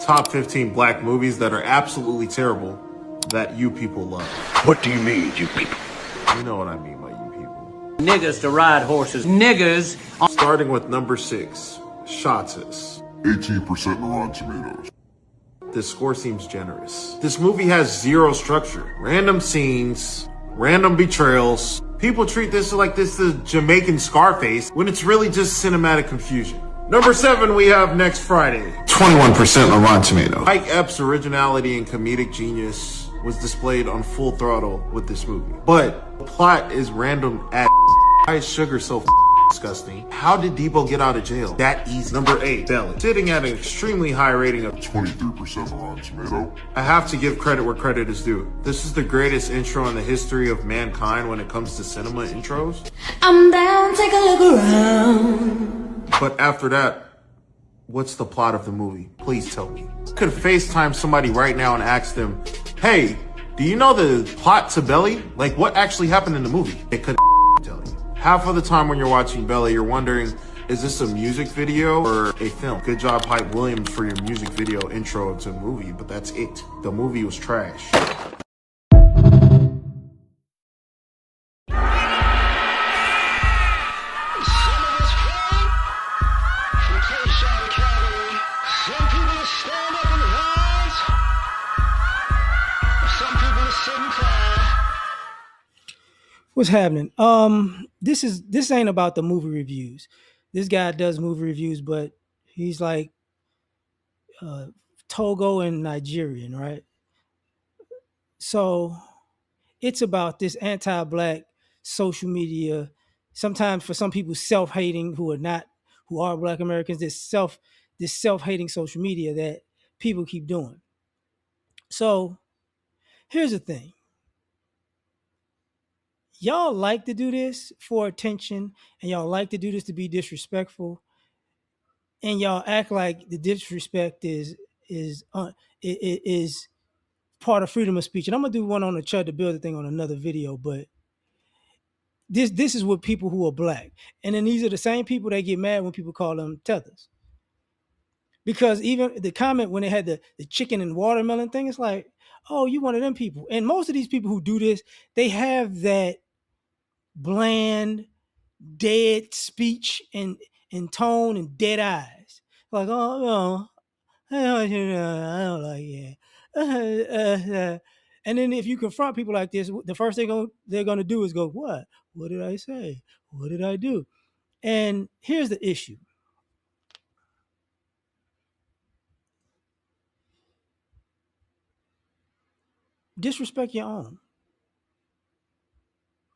Top 15 black movies that are absolutely terrible that you people love. What do you mean, you people? You know what I mean by you people. Niggas to ride horses. Niggas. Starting with number 6, Shotzes. 18% on Rotten Tomatoes. This score seems generous. This movie has zero structure. Random scenes, random betrayals. People treat this like this is Jamaican Scarface when it's really just cinematic confusion. Number 7, we have Next Friday. 21% on Rotten Tomatoes. Mike Epps' originality and comedic genius was displayed on full throttle with this movie. But the plot is random as why is sugar so disgusting? How did Debo get out of jail that easy? Number 8, Belly. Sitting at an extremely high rating of 23% on Rotten Tomatoes. I have to give credit where credit is due. This is the greatest intro in the history of mankind when it comes to cinema intros. I'm down, take a look around. But after that, what's the plot of the movie? Please tell me. I could FaceTime somebody right now and ask them, hey, do you know the plot to Belly? Like, what actually happened in the movie? They couldn't tell you. Half of the time when you're watching Belly, you're wondering, is this a music video or a film? Good job, Hype Williams, for your music video intro to the movie, but that's it. The movie was trash. What's happening? This ain't about the movie reviews. This guy does movie reviews, but he's like Togo and Nigerian, right? So it's about this anti-black social media. Sometimes for some people, self-hating who are Black Americans. This self-hating social media that people keep doing. So here's the thing. Y'all like to do this for attention, and y'all like to do this to be disrespectful, and y'all act like the disrespect is part of freedom of speech. And I'm gonna do one on the Chud the Builder thing on another video, but this is what people who are black, and then these are the same people that get mad when people call them tethers. Because even the comment when they had the chicken and watermelon thing, it's like, oh, you one of them people. And most of these people who do this, they have that bland, dead speech and tone and dead eyes. Like, oh no, I don't like it. And then if you confront people like this, the first thing they're gonna do is go, what? What did I say? What did I do? And here's the issue. Disrespect your own.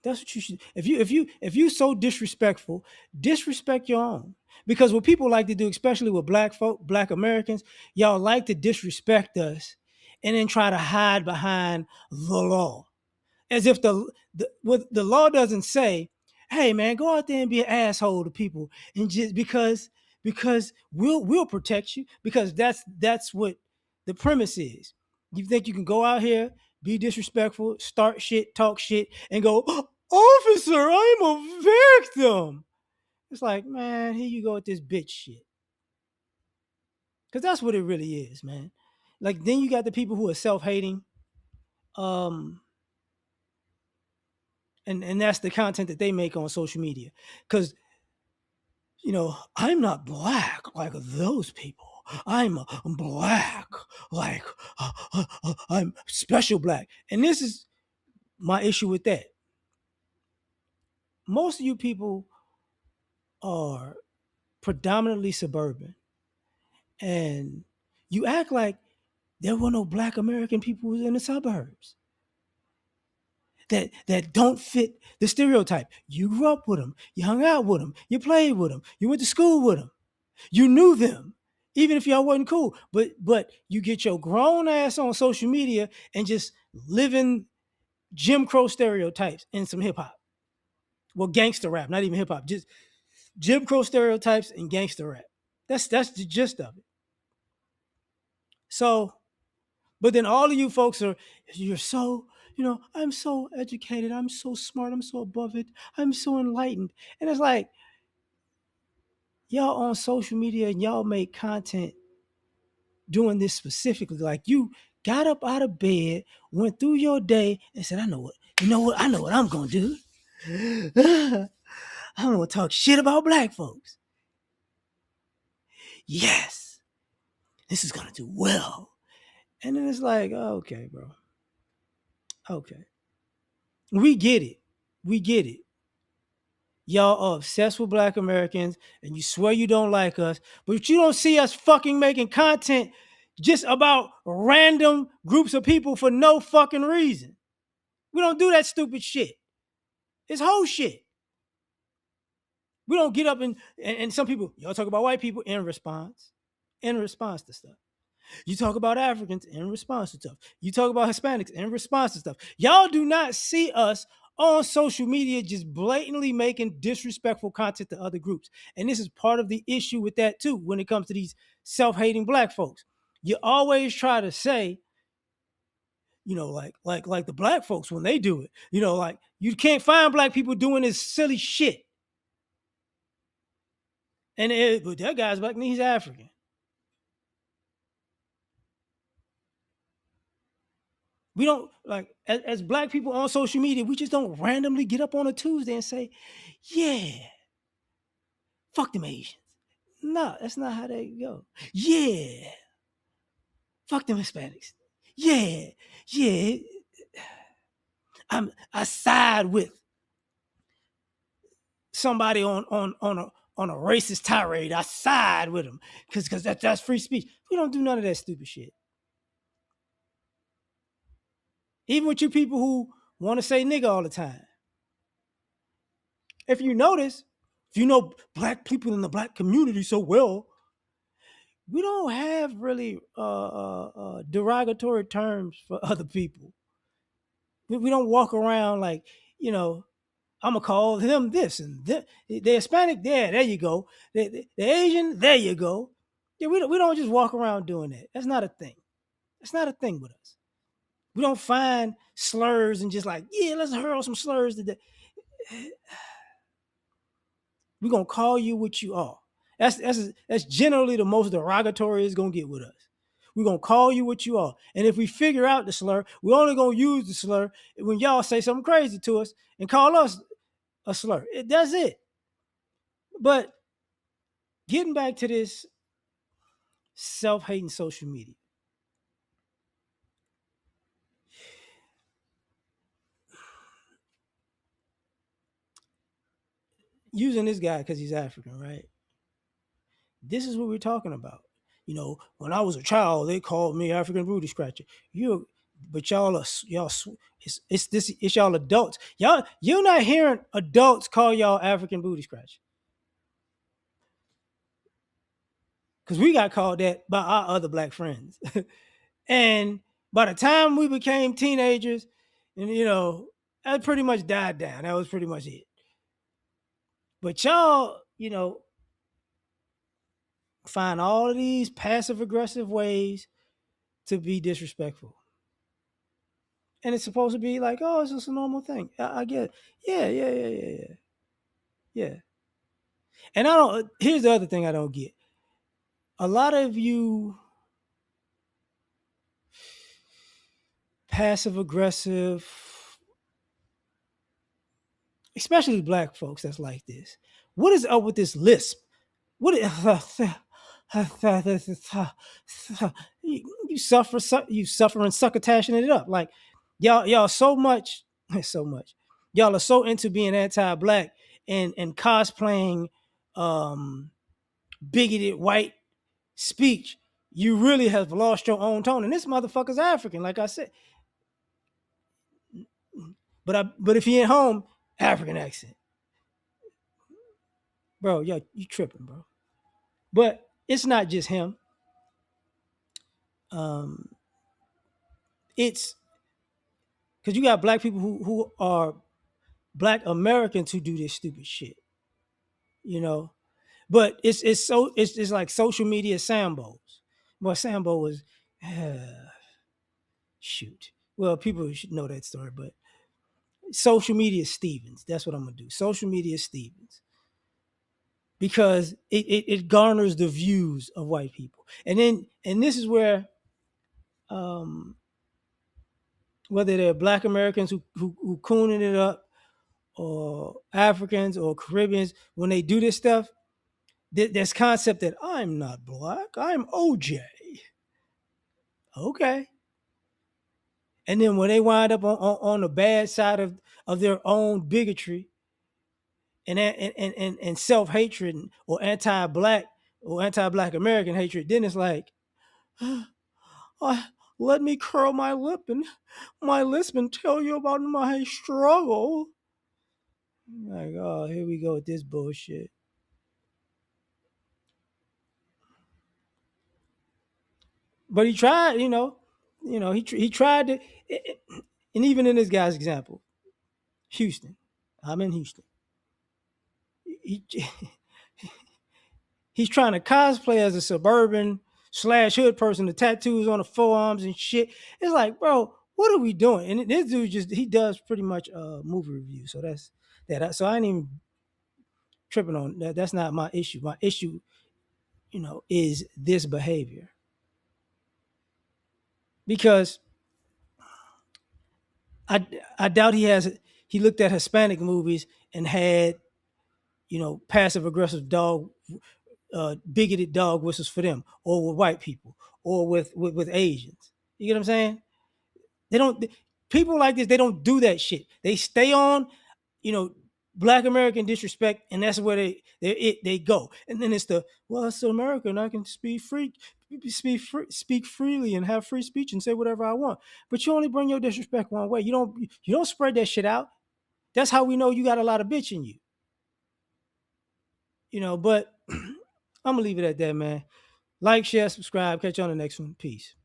That's what you should. If you so disrespectful, disrespect your own. Because what people like to do, especially with black folk, Black Americans, y'all like to disrespect us and then try to hide behind the law, as if the law doesn't say, "Hey man, go out there and be an asshole to people," and just because we'll protect you, because that's what the premise is. You think you can go out here, be disrespectful, start shit, talk shit, and go, "Officer, I'm a victim." It's like, man, here you go with this bitch shit. Because that's what it really is, man. Like, then you got the people who are self-hating. And that's the content that they make on social media. Because, I'm not black like those people. I'm black like I'm special black. And this is my issue with that. Most of you people are predominantly suburban, and you act like there were no Black American people in the suburbs that don't fit the stereotype. You grew up with them, you hung out with them, you played with them, you went to school with them, you knew them, even if y'all wasn't cool. But you get your grown ass on social media and just living Jim Crow stereotypes in some hip hop. Well, gangster rap, not even hip hop, just Jim Crow stereotypes and gangster rap. That's the gist of it. So, but then all of you folks you're so, I'm so educated, I'm so smart, I'm so above it, I'm so enlightened. And it's like, y'all on social media and y'all make content doing this specifically. Like you got up out of bed, went through your day, and said, I know what, I know what I'm gonna do. I'm gonna talk shit about black folks. Yes, this is gonna do well. And then it's like, oh, okay, bro. Okay. We get it. We get it. Y'all are obsessed with black Americans and you swear you don't like us, but you don't see us fucking making content just about random groups of people for no fucking reason. We don't do that stupid shit. It's whole shit. We don't get up and some people, y'all talk about white people in response to stuff. You talk about Africans in response to stuff. You talk about Hispanics in response to stuff. Y'all do not see us on social media just blatantly making disrespectful content to other groups. And this is part of the issue with that too when it comes to these self-hating black folks. You always try to say, like the black folks when they do it, like you can't find black people doing this silly shit. But that guy's black and he's African. We don't like as black people on social media, we just don't randomly get up on a Tuesday and say, yeah, fuck them Asians. No, that's not how they go. Yeah. Fuck them Hispanics. Yeah. Yeah. I side with somebody on a racist tirade. I side with them because that's free speech. We don't do none of that stupid shit. Even with you people who want to say nigga all the time. If you notice, if you know black people in the black community so well, we don't have really derogatory terms for other people. We don't walk around like, I'm gonna call him this and the Hispanic. There you go. The Asian, there you go. Yeah, we don't just walk around doing that. That's not a thing. That's not a thing with us. We don't find slurs and just like, yeah, let's hurl some slurs today. We're gonna call you what you are. That's generally the most derogatory it's gonna get with us. We're gonna call you what you are. And if we figure out the slur, we're only gonna use the slur when y'all say something crazy to us and call us a slur. That's it. But getting back to this self-hating social media. Using this guy because he's African, right? This is what we're talking about. When I was a child, they called me African booty scratcher. But it's y'all adults. You're not hearing adults call y'all African booty scratcher. Because we got called that by our other black friends. And by the time we became teenagers, and that pretty much died down. That was pretty much it. But y'all, find all of these passive aggressive ways to be disrespectful. And it's supposed to be like, oh, it's just a normal thing. I get it. Yeah. And here's the other thing I don't get. A lot of you passive aggressive, especially black folks that's like this. What is up with this lisp? What is, you suffer and succotashing it up. Like y'all so much. Y'all are so into being anti-black and cosplaying bigoted white speech. You really have lost your own tone. And this motherfucker's African, like I said. But if he ain't home, African accent. Bro, you tripping, bro. But it's not just him. It's because you got black people who are black Americans who do this stupid shit. But it's like social media Sambos. Well, Sambo was shoot. Well, people should know that story, but social media Stevens. That's what I'm gonna do. Social media Stevens. because it garners the views of white people. And this is where um, whether they're Black Americans who cooning it up, or Africans or Caribbeans, when they do this stuff, this concept that I'm not black, I'm OJ. Okay. And then when they wind up on the bad side of their own bigotry and self-hatred, or anti-black or anti-black American hatred, then it's like, uh, let me curl my lip and my lisp and tell you about my struggle. Like, oh, here we go with this bullshit. But he tried, he tried to, and even in this guy's example, Houston, I'm in Houston. He, he's trying to cosplay as a suburban slash hood person, the tattoos on the forearms and shit. It's like, bro, what are we doing? And this dude he does pretty much movie reviews. So that's that. So I ain't even tripping on that. That's not my issue. My issue, is this behavior. Because I doubt he looked at Hispanic movies and had, passive aggressive bigoted dog whistles for them, or with white people, or with Asians. You get what I'm saying? They don't. People like this, they don't do that shit. They stay on, you know, Black American disrespect, and that's where they go. And then it's it's America, and I can speak freely and have free speech and say whatever I want. But you only bring your disrespect one way. You don't spread that shit out. That's how we know you got a lot of bitch in you. But I'm gonna leave it at that, man. Like, share, subscribe. Catch you on the next one. Peace.